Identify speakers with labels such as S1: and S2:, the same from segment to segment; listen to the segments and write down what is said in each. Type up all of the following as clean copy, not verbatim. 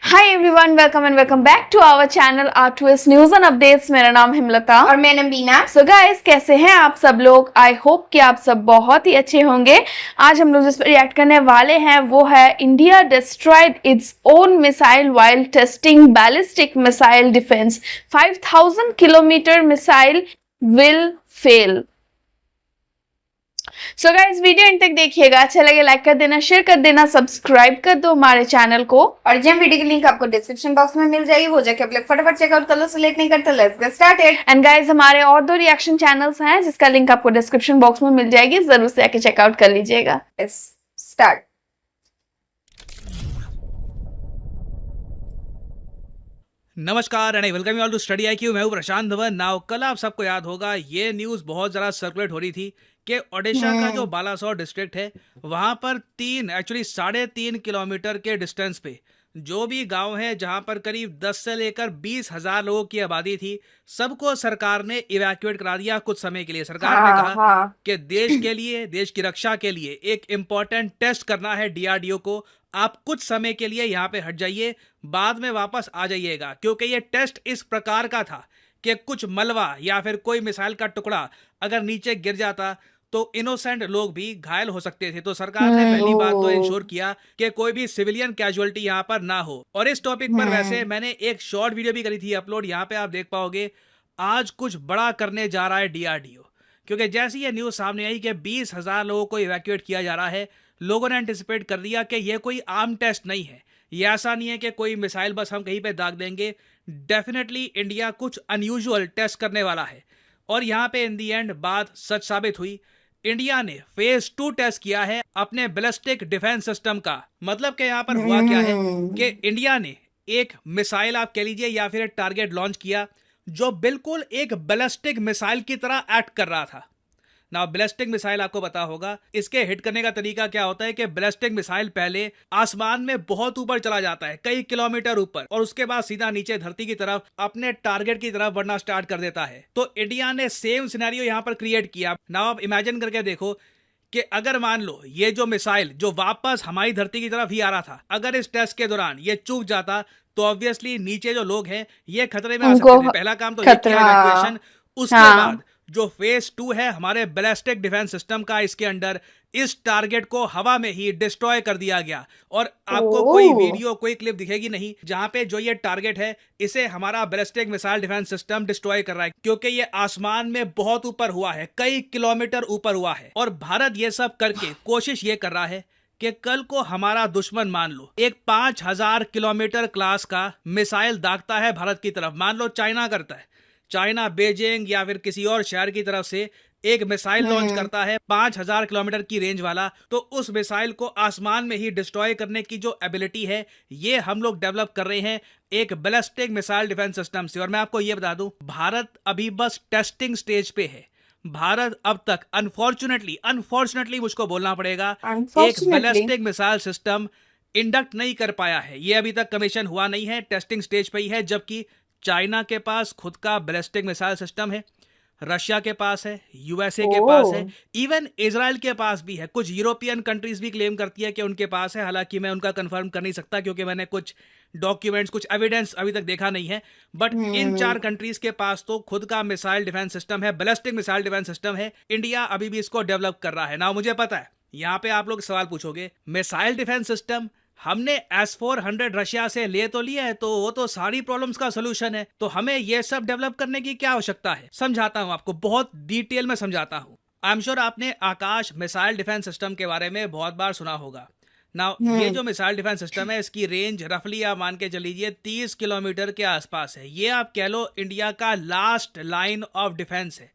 S1: Hi everyone, welcome and welcome back to our channel R2S news and updates. मेरा नाम हिमलता
S2: और मैं नबीना।
S1: So guys, कैसे हैं आप सब लोग? आई होप कि आप सब बहुत ही अच्छे होंगे। आज हम लोग जिस पर रिएक्ट करने वाले हैं वो है India destroyed its own missile while testing ballistic missile defence, 5000 kilometre missile will fail. So guys, video इन तक देखिएगा, अच्छा लगे लाइक कर देना, शेयर कर देना, सब्सक्राइब कर दो हमारे चैनल को।
S2: और जब वीडियो की लिंक आपको डिस्क्रिप्शन बॉक्स में मिल जाएगी, वो जाके आप लोग फटाफट चेकआउट कर लो। सो लेट नहीं करते, let's get started.
S1: And guys, हमारे और 2 रिएक्शन चैनल्स हैं जिसका लिंक आपको डिस्क्रिप्शन बॉक्स में मिल जाएगी, जरूर से आके चेकआउट कर लीजिएगा।
S2: स्टार्ट।
S3: नमस्कार and welcome you all to study IQ। मैं हूं प्रशांत धवन। नाउ कल आप सबको याद होगा ये न्यूज़ बहुत ज़रा सर्कुलेट हो रही थी कि ओडिशा का जो बालासोर डिस्ट्रिक्ट है वहां पर 3.5 किलोमीटर के डिस्टेंस पे जो भी गांव है जहां पर करीब 10 से लेकर 20,000 लोगों की आबादी थी, सबको सरकार ने इवैक्यूएट करा दिया कुछ समय के लिए। सरकार ने कहा कि देश के लिए, देश की रक्षा के लिए एक इम्पॉर्टेंट टेस्ट करना है DRDO को। आप कुछ समय के लिए यहाँ पे हट जाइए, बाद में वापस आ जाइएगा, क्योंकि ये टेस्ट इस प्रकार का था कि कुछ मलबा या फिर कोई मिसाइल का टुकड़ा अगर नीचे गिर जाता तो इनोसेंट लोग भी घायल हो सकते थे। तो सरकार ने पहली बात तो इंश्योर किया कि कोई भी सिविलियन कैजुअलिटी यहाँ पर ना हो। और इस टॉपिक पर वैसे मैंने एक शॉर्ट वीडियो भी करी थी अपलोड, यहाँ पे आप देख पाओगे। आज कुछ बड़ा करने जा रहा है DRDO, क्योंकि जैसी ये न्यूज़ सामने आई कि 20,000 लोगों को इवैक्यूएट किया जा रहा है, लोगों ने एंटिसिपेट कर दिया कि ये कोई आम टेस्ट नहीं है। ये ऐसा नहीं है कि कोई मिसाइल बस हम कहीं पे दाग देंगे। डेफिनेटली इंडिया कुछ अनयूजुअल टेस्ट करने वाला है। और यहाँ पे इन दी एंड बात सच साबित हुई। इंडिया ने फेज 2 टेस्ट किया है अपने बैलिस्टिक डिफेंस सिस्टम का। मतलब कि यहाँ पर हुआ क्या है कि इंडिया ने एक मिसाइल आप कह लीजिए या फिर एक टारगेट लॉन्च किया जो बिल्कुल एक बैलिस्टिक मिसाइल की तरह एक्ट कर रहा था। ना बैलिस्टिक मिसाइल आपको पता होगा इसके हिट करने का तरीका क्या होता है कि बैलिस्टिक मिसाइल पहले आसमान में बहुत ऊपर चला जाता है, कई किलोमीटर ऊपर, और उसके बाद सीधा नीचे धरती की तरफ अपने टारगेट की तरफ बढ़ना स्टार्ट कर देता है। तो इंडिया ने सेम सिनेरियो यहां पर क्रिएट किया। ना आप इमेजिन करके देखो कि अगर मान लो ये जो मिसाइल जो वापस हमारी धरती की तरफ ही आ रहा था, अगर इस टेस्ट के दौरान ये चूक जाता तो ऑब्वियसली नीचे जो लोग हैं ये खतरे में आ सकते थे। पहला काम तो ये किया इवैक्यूएशन। उसके बाद जो फेज 2 है हमारे बैलिस्टिक डिफेंस सिस्टम का, इसके अंडर इस टारगेट को हवा में ही डिस्ट्रॉय कर दिया गया। और आपको कोई वीडियो, कोई क्लिप दिखेगी नहीं जहां पे जो ये टारगेट है इसे हमारा ballistic missile defence system destroy कर रहा है, क्योंकि ये आसमान में बहुत ऊपर हुआ है, कई किलोमीटर ऊपर हुआ है। और भारत ये सब करके कोशिश ये कर रहा है कि कल को हमारा दुश्मन मान लो एक 5,000 किलोमीटर क्लास का मिसाइल दागता है भारत की तरफ। मान लो चाइना करता है, चाइना बीजिंग या फिर किसी और शहर की तरफ से एक मिसाइल लॉन्च करता है 5,000 किलोमीटर की रेंज वाला, तो उस मिसाइल को आसमान में ही डिस्ट्रॉय करने की जो एबिलिटी है ये हम लोग डेवलप कर रहे हैं एक बैलिस्टिक मिसाइल डिफेंस सिस्टम से। और मैं आपको ये बता दूं, भारत अभी बस टेस्टिंग स्टेज पे है। भारत अब तक अनफॉर्चुनेटली मुझको बोलना पड़ेगा, एक बैलिस्टिक मिसाइल सिस्टम इंडक्ट नहीं कर पाया है। ये अभी तक कमीशन हुआ नहीं है, टेस्टिंग स्टेज पे ही है। जबकि चाइना के पास खुद का बैलिस्टिक मिसाइल सिस्टम है, रशिया के पास है, USA के पास है, इवन इजराइल के पास भी है। कुछ यूरोपियन कंट्रीज भी क्लेम करती है कि उनके पास है, हालांकि मैं उनका कंफर्म कर नहीं सकता क्योंकि मैंने कुछ डॉक्यूमेंट्स, कुछ एविडेंस अभी तक देखा नहीं है। बट इन 4 कंट्रीज के पास तो खुद का मिसाइल डिफेंस सिस्टम है, बैलिस्टिक मिसाइल डिफेंस सिस्टम है। इंडिया अभी भी इसको डेवलप कर रहा है ना। मुझे पता है यहाँ पे आप लोग सवाल पूछोगे, मिसाइल डिफेंस सिस्टम हमने S-400 रशिया से ले तो लिया है, तो वो तो सारी प्रॉब्लम्स का सोल्यूशन है, तो हमें ये सब डेवलप करने की क्या आवश्यकता है? समझाता हूं आपको, बहुत डिटेल में समझाता हूं। आई एम श्योर आपने आकाश मिसाइल डिफेंस सिस्टम के बारे में बहुत बार सुना होगा ना। ये जो मिसाइल डिफेंस सिस्टम है इसकी रेंज रफली आप मान के चलीजिए 30 किलोमीटर के आसपास है। ये आप कह लो इंडिया का लास्ट लाइन ऑफ डिफेंस है।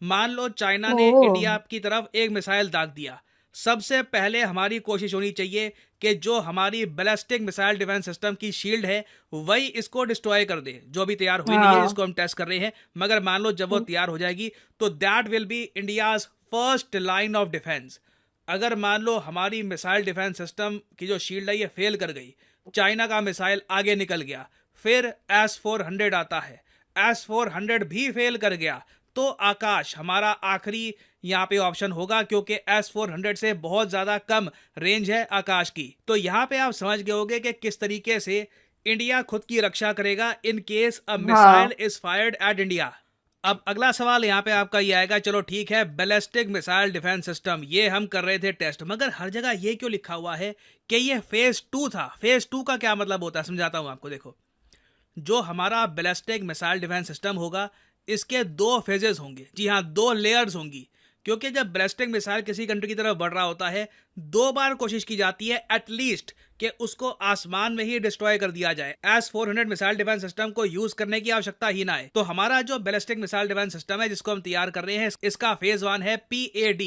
S3: मान लो चाइना ने इंडिया की तरफ एक मिसाइल दाग दिया, सबसे पहले हमारी कोशिश होनी चाहिए कि जो हमारी बैलिस्टिक मिसाइल डिफेंस सिस्टम की शील्ड है वही इसको डिस्ट्रॉय कर दे, जो भी तैयार हुई नहीं है, जिसको हम टेस्ट कर रहे हैं। मगर मान लो जब वो तैयार हो जाएगी तो that will be India's first line of defence. अगर मान लो हमारी मिसाइल डिफेंस सिस्टम की जो शील्ड है ये फेल कर गई, चाइना का मिसाइल आगे निकल गया, फिर S-400 आता है, S-400 भी फेल कर गया, तो आकाश हमारा आखिरी यहाँ पे ऑप्शन होगा, क्योंकि S-400 से बहुत ज़्यादा कम रेंज है आकाश की। तो यहाँ पे आप समझ गए होंगे कि किस तरीके से इंडिया खुद की रक्षा करेगा in case a missile is fired eight India. अब अगला सवाल यहाँ पे आपका ये आएगा, चलो ठीक है, बैलिस्टिक मिसाइल डिफेंस सिस्टम ये हम कर रहे थे टेस्ट, मगर हर जगह ये क्यों लिखा हुआ है कि ये फेज 2 था। फेज 2 का क्या मतलब होता है, समझाता हूँ आपको। देखो, जो हमारा बैलिस्टिक मिसाइल डिफेंस सिस्टम होगा इसके 2 फेजेस होंगे। जी हाँ, 2 लेयर्स होंगी, क्योंकि जब बैलिस्टिक मिसाइल किसी कंट्री की तरफ बढ़ रहा होता है 2 बार कोशिश की जाती है एटलीस्ट कि उसको आसमान में ही डिस्ट्रॉय कर दिया जाए। S-400 मिसाइल डिफेंस सिस्टम को यूज करने की आवश्यकता ही ना है। तो हमारा जो बैलिस्टिक मिसाइल डिफेंस सिस्टम है जिसको हम तैयार कर रहे हैं, इसका फेज 1 है PAD,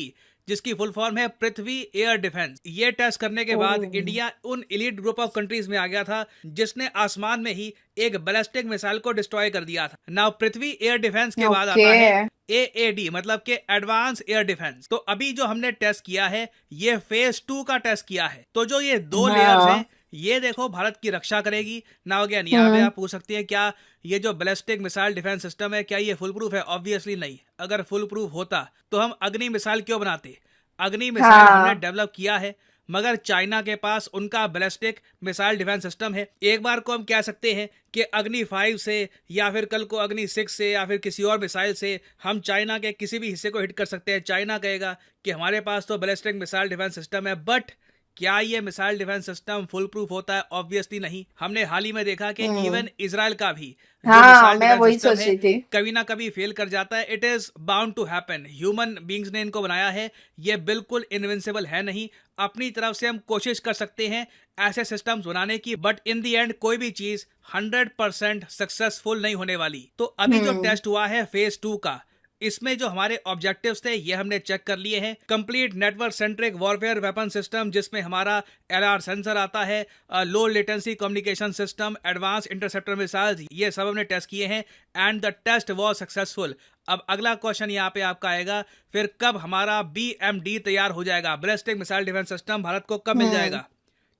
S3: जिसकी फुल फॉर्म है पृथ्वी एयर डिफेंस। ये टेस्ट करने के बाद इंडिया उन एलीट ग्रुप ऑफ कंट्रीज में आ गया था जिसने आसमान में ही एक बैलिस्टिक मिसाइल को डिस्ट्रॉय कर दिया था। नाउ पृथ्वी एयर डिफेंस के बाद आता है AAD, मतलब कि एडवांस एयर डिफेंस। तो अभी जो हमने टेस्ट किया है ये फेज 2 का टेस्ट किया है। तो जो ये 2 लेयर्स हैं ये देखो भारत की रक्षा करेगी ना। अगेन यहाँ पे आप पूछ सकते हैं क्या ये जो बैलिस्टिक मिसाइल डिफेंस सिस्टम है क्या ये फुल प्रूफ है? ऑब्वियसली नहीं। अगर फुल प्रूफ होता तो हम अग्नि मिसाइल क्यों बनाते? अग्नि मिसाइल हमने डेवलप किया है, मगर चाइना के पास उनका बैलिस्टिक मिसाइल डिफेंस सिस्टम है। एक बार को हम कह सकते हैं कि अग्नि 5 से या फिर कल को अग्नि 6 से या फिर किसी और मिसाइल से हम चाइना के किसी भी हिस्से को हिट कर सकते हैं। चाइना कहेगा कि हमारे पास तो बैलिस्टिक मिसाइल डिफेंस सिस्टम है, बट क्या ये missile defence system full proof होता है? ऑब्वियसली नहीं। हमने हाल ही में देखा कि इवन इजराइल का भी जो मिसाइल डिफेंस सिस्टम है कभी ना कभी फेल कर जाता है। It is bound to happen. Human beings ने इनको बनाया है, ये बिल्कुल इनविंसिबल है नहीं। अपनी तरफ से हम कोशिश कर सकते हैं ऐसे सिस्टम्स बनाने की, बट इन दी एंड कोई भी चीज 100% सक्सेसफुल नहीं होने वाली। तो अभी जो टेस्ट हुआ है फेज 2 का, इसमें जो हमारे ऑब्जेक्टिव्स थे ये हमने चेक कर लिए हैं। Complete network centric warfare weapon system, जिसमें हमारा LR सेंसर आता है, low latency communication system, advance interceptor missiles, ये सब हमने टेस्ट किए हैं and the test was successful. अब अगला क्वेश्चन यहाँ पे आपका आएगा, फिर कब हमारा BMD तैयार हो जाएगा? Ballistic missile defence system Bharat को कब मिल जाएगा?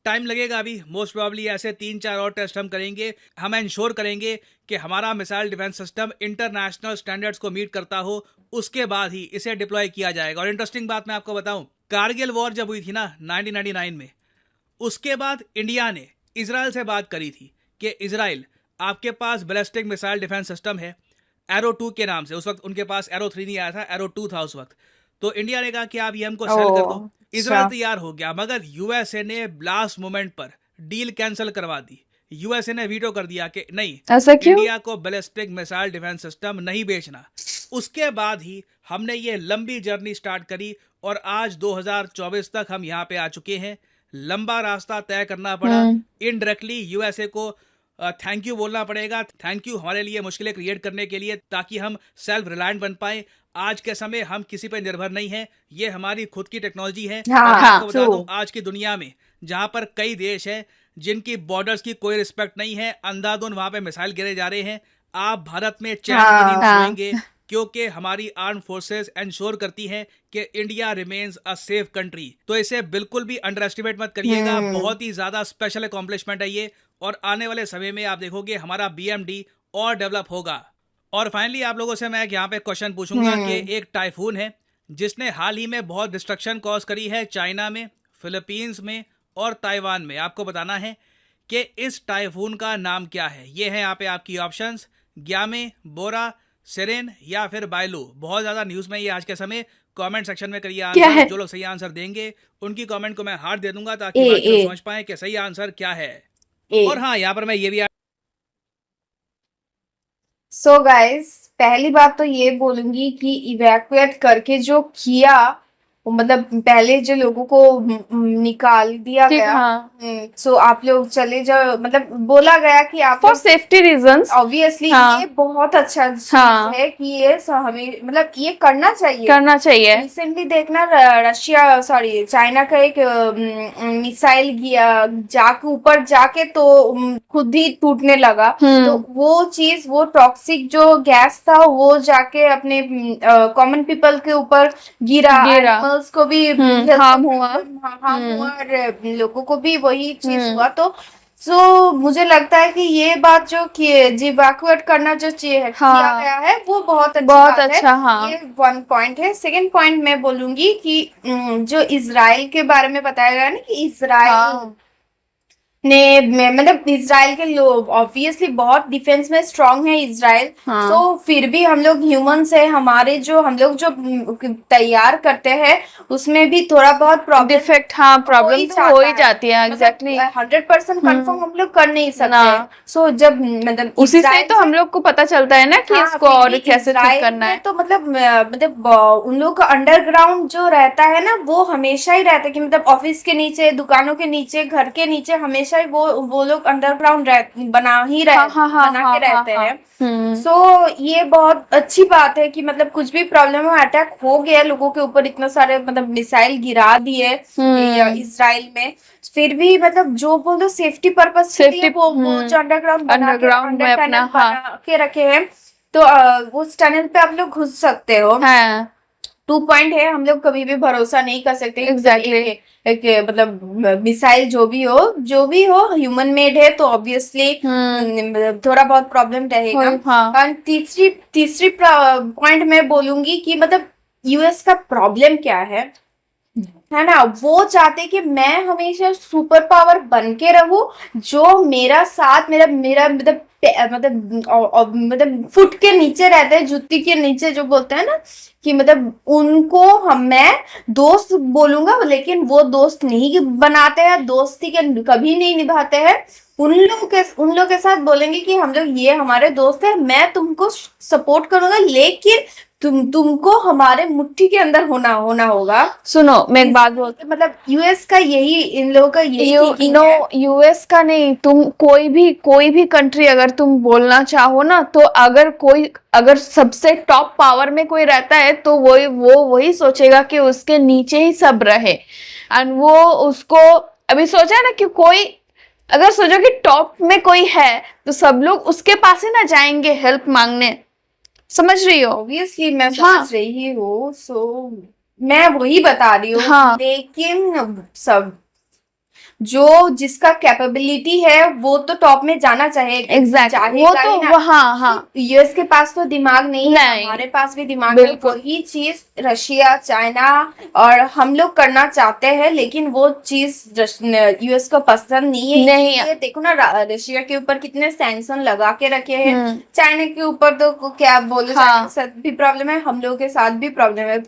S3: टाइम लगेगा अभी, मोस्ट प्रोबेबली ऐसे 3-4 और टेस्ट हम करेंगे। हम इंश्योर करेंगे कि हमारा missile defence system international standards को मीट करता हो, उसके बाद ही इसे डिप्लॉय किया जाएगा। और इंटरेस्टिंग बात मैं आपको बताऊं, कारगिल वॉर जब हुई थी ना 1999 में, उसके बाद इंडिया ने इजराइल से बात करी थी कि इजराइल आपके पास बैलिस्टिक मिसाइल डिफेंस सिस्टम है एरो 2 के नाम से। उस वक्त उनके पास एरो 3 नहीं आया था, एरो 2 था उस वक्त। तो इंडिया ने कहा कि आप ये हमको सेल कर दो। इजराइल तैयार हो गया, मगर यूएसए ने लास्ट मोमेंट पर डील कैंसिल करवा दी। यूएसए ने वीटो कर दिया कि नहीं,
S1: ऐसा क्यों?
S3: इंडिया को बैलिस्टिक मिसाइल डिफेंस सिस्टम नहीं बेचना। उसके बाद ही हमने ये लंबी जर्नी स्टार्ट करी और आज 2024 तक हम यहाँ पे आ चुके हैं। लंबा रास्ता तय करना पड़ा। इनडायरेक्टली यूएसए को थैंक यू बोलना पड़ेगा। थैंक यू हमारे लिए मुश्किलें क्रिएट करने के लिए, ताकि हम सेल्फ रिलायंट बन पाए। आज के समय हम किसी पे निर्भर नहीं है, ये हमारी खुद की टेक्नोलॉजी है। आपको बता दूं, आज की दुनिया में जहां पर कई देश हैं जिनकी बॉर्डर्स की कोई रिस्पेक्ट नहीं है, अंधाधुंध वहां पे मिसाइल गिरे जा रहे हैं, आप भारत में चैन की नींद सोएंगे, क्योंकि हमारी आर्म फोर्सेस इंश्योर करती हैं कि India remains a safe country. तो इसे बिल्कुल भी अंडर एस्टिमेट मत करिएगा। बहुत ही ज्यादा स्पेशल अकॉम्प्लिशमेंट है ये, और आने वाले समय में आप देखोगे हमारा BMD और डेवलप होगा। और फाइनली आप लोगों से मैं यहाँ पे क्वेश्चन पूछूंगा कि एक टाइफून है जिसने हाल ही में बहुत डिस्ट्रक्शन कॉज करी है चाइना में, फिलीपींस में और ताइवान में। आपको बताना है कि इस टाइफून का नाम क्या है। ये है यहाँ पे आपकी ऑप्शंस, ग्यामे, बोरा, सिरेन या फिर बायलू। बहुत ज्यादा न्यूज में ये आज के समय। कमेंट सेक्शन में करिए आंसर। जो लोग सही आंसर देंगे उनकी कमेंट को मैं हार्ट दे दूंगा, ताकि बाकी लोग समझ पाए कि सही आंसर क्या है। और हाँ, यहाँ पर मैं ये भी
S2: सो गाइस, पहली बात तो ये बोलूंगी कि इवैक्यूएट करके जो किया, मतलब पहले जो लोगों को निकाल दिया गया, सो आप लोग चले जाओ, मतलब बोला गया कि आप
S1: फॉर सेफ्टी रीजंस।
S2: ऑब्वियसली ये बहुत अच्छा चीज है कि ये हमें, मतलब ये करना चाहिए। रिसेंटली देखना, रशिया सॉरी चाइना का एक मिसाइल गया, जाके ऊपर जाके तो खुद ही टूटने लगा। तो वो चीज, वो टॉक्सिक जो गैस था वो जाके अपने कॉमन पीपल के ऊपर गिरा। को भी हार्म हुआ और लोगों को भी वही चीज हुआ। तो मुझे लगता है कि ये बात जो इवैक्यूएट करना जो किया गया है वो बहुत अच्छा है। ये 1 पॉइंट है। सेकंड पॉइंट मैं बोलूंगी कि जो इजराइल के बारे में बताया गया ना कि इजराइल ने मतलब इसराइल के लोग ऑब्वियसली बहुत डिफेंस में स्ट्रांग है इसराइल।
S1: हाँ।
S2: तो फिर भी हम लोग ह्यूमंस है, हमारे जो हम लोग जो तैयार करते हैं उसमें भी थोड़ा बहुत प्रॉब्लम
S1: डिफेक्ट, हाँ, प्रॉब्लम तो हो ही जाती है। एग्जैक्टली
S2: 100% कंफर्म हम लोग कर नहीं सकते। सो जब मतलब
S1: उसी से तो हम लोग को पता चलता है ना कि
S2: हाँ,
S1: इसको
S2: फिर
S1: और
S2: भी
S1: कैसे ठीक
S2: इजराइल
S1: करना
S2: में
S1: है।
S2: तो मतलब उन लोग का अंडरग्राउंड जो रहता है ना वो हमेशा ही रहता है कि मतलब ऑफिस के नीचे, दुकानों के नीचे, घर के नीचे हमेशा ही वो लोग अंडरग्राउंड बना ही रह
S1: हाँ हाँ हाँ
S2: बना
S1: हाँ
S2: के
S1: हाँ
S2: रहते
S1: हाँ।
S2: हैं। सो ये बहुत अच्छी बात है कि मतलब कुछ भी प्रॉब्लम हो, अटैक हो गया लोगों के ऊपर, इतना सारे मतलब मिसाइल गिरा दिए इसराइल में, फिर भी मतलब जो बोलो सेफ्टी पर्पस के लिए वो जो अंडरग्राउंड
S1: अंडरग्राउंड में अपना, हाँ,
S2: बना के रखे हैं, तो उस टनल पे आप लोग घुस सकते हो।
S1: हाँ,
S2: 2 पॉइंट है, हम लोग कभी भी भरोसा नहीं कर सकते।
S1: एग्जैक्टली।
S2: एक मतलब मिसाइल जो भी हो ह्यूमन मेड है तो ऑब्वियसली थोड़ा बहुत प्रॉब्लम रहेगा।
S1: हाँ।
S2: और तीसरी पॉइंट मैं बोलूंगी कि मतलब यूएस का प्रॉब्लम क्या है ना, वो चाहते कि मैं हमेशा सुपर पावर बन के रहूं, जो मेरा साथ मेरा मेरा मतलब मतलब फुट के नीचे रहते हैं, जुत्ती के नीचे जो बोलते हैं ना, कि मतलब उनको मैं दोस्त बोलूंगा लेकिन वो दोस्त नहीं बनाते हैं, दोस्ती के कभी नहीं निभाते हैं। उन लोग के साथ बोलेंगे कि हम लोग ये हमारे दोस्त है, मैं तुमको सपोर्ट करूंगा लेकिन तुमको हमारे मुट्ठी के अंदर होना होगा।
S1: सुनो, मैं एक बात बोलती,
S2: मतलब यूएस का यही, इन लोगों का यही thinking
S1: नो,
S2: है।
S1: यूएस का नहीं, तुम कोई भी कंट्री अगर तुम बोलना चाहो ना, तो अगर सबसे टॉप पावर में कोई रहता है तो वही सोचेगा कि उसके नीचे ही सब रहे। एंड वो उसको अभी सोचा ना कि कोई, अगर सोचो कि टॉप में कोई है तो सब लोग उसके पास ही ना जाएंगे हेल्प मांगने। समझ रही हो?
S2: ऑब्वियसली मैं
S1: हाँ।
S2: समझ रही हूँ। सो मैं वही बता रही हूँ।
S1: हाँ।
S2: लेकिन सब जो जिसका कैपेबिलिटी है वो तो टॉप में जाना चाहिए।
S1: एग्जैक्टली, वो तो हाँ हाँ।
S2: यूएस के पास तो दिमाग नहीं है,
S1: नहीं,
S2: हमारे पास भी दिमाग है।
S1: बिल्कुल।
S2: वही चीज रशिया, चाइना और हम लोग करना चाहते हैं, लेकिन वो चीज यूएस को पसंद नहीं है।
S1: नहीं।
S2: इसलिए देखो ना, रशिया के ऊपर कितने सैंक्शन लगा के रखे हैं। चाइना के ऊपर तो क्या बोले, चाइना के साथ भी प्रॉब्लम है, हम लोगों के साथ भी प्रॉब्लम है।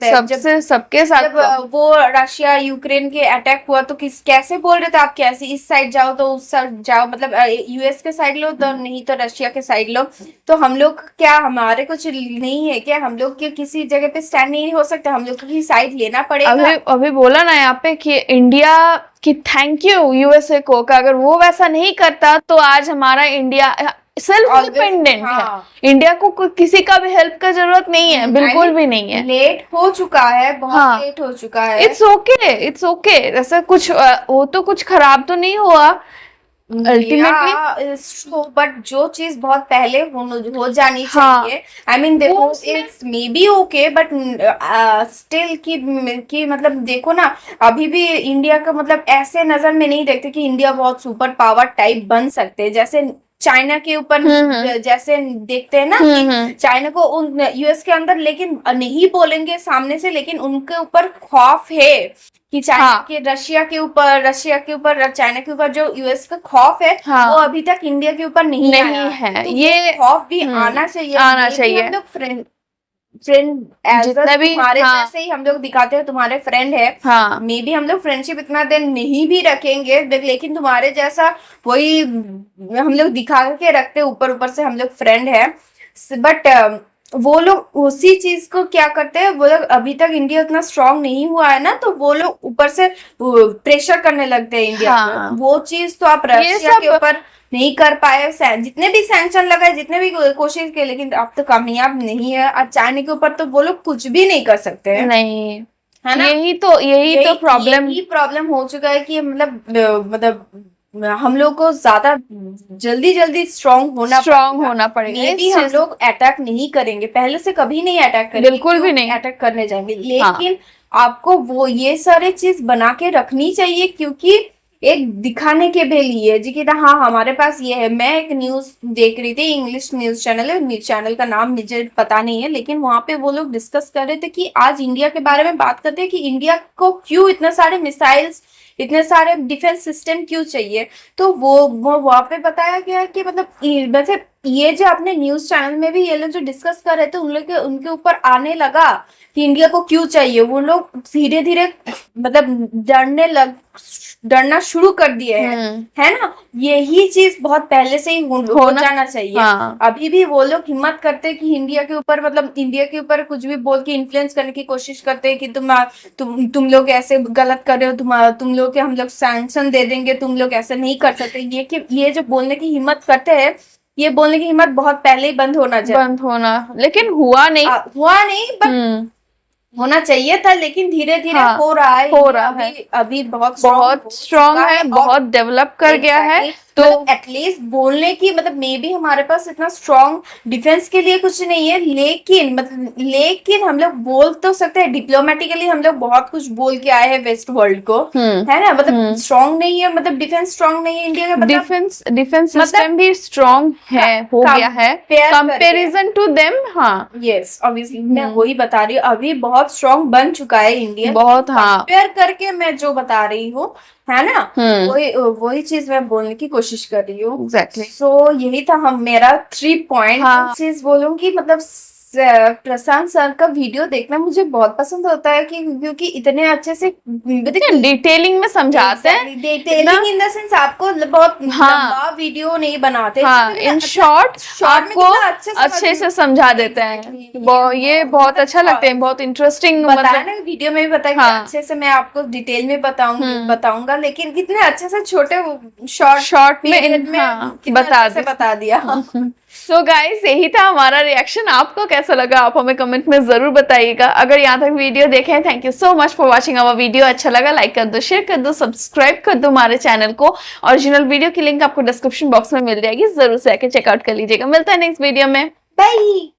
S1: सबके साथ
S2: जब वो रशिया यूक्रेन के अटैक हुआ तो कैसे बोल रहे थे आप, कैसे इस साइड जाओ तो उस साइड जाओ, मतलब यूएस के साइड लो तो नहीं तो रशिया के साइड लो। तो हम लोग क्या, हमारे कुछ नहीं है क्या, हम लोग के किसी जगह पे स्टैंड नहीं हो सकते, हम लोग को की साइड लेना पड़ेगा।
S1: अभी बोला ना यहाँ पे कि इंडिया की थैंक यू यूएसए को, कि अगर वो वैसा नहीं करता तो आज हमारा इंडिया सेल्फ डिपेंडेंट है। इंडिया को किसी का भी हेल्प का जरूरत नहीं है, बिल्कुल भी नहीं है।
S2: लेट हो चुका है, बहुत लेट हो चुका है।
S1: इट्स ओके, ऐसा कुछ वो तो कुछ खराब तो नहीं हुआ अल्टीमेटली।
S2: बट जो चीज बहुत पहले हो जानी चाहिए, आई मीन देखो it's may be okay, but still की मतलब देखो ना, अभी भी इंडिया का मतलब ऐसे नजर में नहीं देखते कि इंडिया बहुत सुपर पावर टाइप बन सकते हैं, जैसे चाइना के ऊपर जैसे देखते हैं ना कि चाइना को उन यूएस के अंदर, लेकिन नहीं बोलेंगे सामने से, लेकिन उनके ऊपर खौफ है कि चाइना के रशिया के ऊपर चाइना के ऊपर जो यूएस का खौफ है, वो अभी तक इंडिया के ऊपर नहीं आया
S1: है।
S2: तो
S1: ये
S2: खौफ भी आना चाहिए। हम लोग फ्रेंड
S1: जितना भी
S2: तुम्हारे जैसे ही हम लोग दिखाते हैं तुम्हारे फ्रेंड है, मे बी हम लोग फ्रेंडशिप इतना दिन नहीं भी रखेंगे, लेकिन तुम्हारे जैसा वही हम लोग दिखा के रखते, ऊपर ऊपर से हम लोग फ्रेंड है। बट वो लोग उसी चीज को क्या करते हैं, वो लोग अभी तक इंडिया उतना स्ट्रांग नहीं हुआ है ना, तो वो लोग ऊपर से प्रेशर करने लगते हैं इंडिया पे। वो चीज तो आप रशिया के ऊपर नहीं कर पाए, जितने भी सैंक्शन लगाए, जितने भी कोशिश किए, लेकिन अब तो कामयाब नहीं है। और चाइना के ऊपर तो वो लोग कुछ भी नहीं कर सकते हैं,
S1: नहीं
S2: है ना।
S1: यही तो
S2: प्रॉब्लम हो चुका है कि मतलब हम लोग को ज्यादा जल्दी स्ट्रांग होना पड़ेगा। मे बी हम लोग अटैक नहीं करेंगे, पहले से कभी नहीं अटैक करेंगे,
S1: बिल्कुल भी नहीं
S2: अटैक करने जाएंगे, लेकिन आपको वो ये सारे चीज बना के रखनी चाहिए, क्योंकि एक दिखाने के भी लिए जी कि हाँ हमारे पास ये है। मैं एक न्यूज देख रही थी, इंग्लिश न्यूज चैनल है, चैनल का नाम मुझे पता नहीं है, लेकिन वहां पे वो लोग डिस्कस कर रहे थे कि आज इंडिया के बारे में बात करते हैं कि इंडिया को क्यों इतने सारे मिसाइल्स, इतने सारे डिफेंस सिस्टम क्यों चाहिए? तो वो वहाँ पे बताया गया कि मतलब वैसे ये जो अपने न्यूज चैनल में भी ये लोग जो डिस्कस कर रहे थे उन लोग के उनके ऊपर आने लगा कि इंडिया को क्यों चाहिए। वो लोग धीरे धीरे मतलब डरना शुरू कर दिए हैं, है ना। यही चीज बहुत पहले से ही हो जाना चाहिए।
S1: हाँ।
S2: अभी भी वो लोग हिम्मत करते कि इंडिया के ऊपर मतलब इंडिया के ऊपर कुछ भी बोल के इन्फ्लुएंस करने की कोशिश करते हैं कि तुम लोग ऐसे गलत कर रहे हो, तुम लोग के हम लोग सैंक्शन दे देंगे, तुम लोग ऐसे नहीं कर सकते। ये जो बोलने की हिम्मत करते हैं, ये बोलने की हिम्मत बहुत पहले ही बंद होना चाहिए।
S1: लेकिन हुआ नहीं
S2: पर होना चाहिए था, लेकिन धीरे धीरे
S1: हाँ,
S2: हो रहा है। अभी बहुत
S1: स्ट्रॉन्ग है, बहुत डेवलप कर गया है। तो
S2: एटलीस्ट बोलने की मतलब मे बी हमारे पास इतना स्ट्रॉन्ग डिफेंस के लिए कुछ नहीं है, लेकिन हम लोग बोल तो सकते हैं। डिप्लोमेटिकली हम लोग बहुत कुछ बोल के आए हैं वेस्ट वर्ल्ड को, है ना। मतलब स्ट्रॉन्ग नहीं है, मतलब डिफेंस स्ट्रॉन्ग नहीं है इंडिया का।
S1: डिफेंस सिस्टम भी स्ट्रॉन्ग है, हो गया है कंपैरिजन टू देम। हाँ,
S2: यस, ऑब्वियसली मैं वही बता रही हूँ, अभी बहुत स्ट्रॉन्ग बन चुका है इंडिया
S1: बहुत। हाँ,
S2: कंपेयर करके मैं जो बता रही हूँ, है ना। वही चीज मैं बोलने की कोशिश कर रही हूँ।
S1: एग्जैक्टली।
S2: सो यही था मेरा 3 पॉइंट। चीज बोलूंगी मतलब प्रशांत सर का वीडियो देखना मुझे बहुत पसंद होता है क्योंकि इतने अच्छे से
S1: डिटेलिंग में समझाते हैं।
S2: डिटेलिंग इन द सेंस आपको बहुत लंबा वीडियो नहीं बनाते,
S1: इन शॉर्ट आपको अच्छे से समझा देते हैं। ये बहुत अच्छा लगता है, बहुत इंटरेस्टिंग
S2: बताया ना वीडियो में भी बताया। अच्छे से मैं आपको डिटेल में बताऊंगा, लेकिन कितने अच्छे से छोटे शॉर्ट में बता दिया।
S1: सो गाइस, यही था हमारा रिएक्शन। आपको कैसा लगा आप हमें कमेंट में जरूर बताइएगा। अगर यहाँ तक वीडियो देखे हैं, thank you so much for watching our video. अच्छा लगा लाइक कर दो, शेयर कर दो, सब्सक्राइब कर दो हमारे चैनल को। ओरिजिनल वीडियो की लिंक आपको डिस्क्रिप्शन बॉक्स में मिल जाएगी, जरूर से आके चेकआउट कर लीजिएगा। मिलता है नेक्स्ट वीडियो में,
S2: बाय।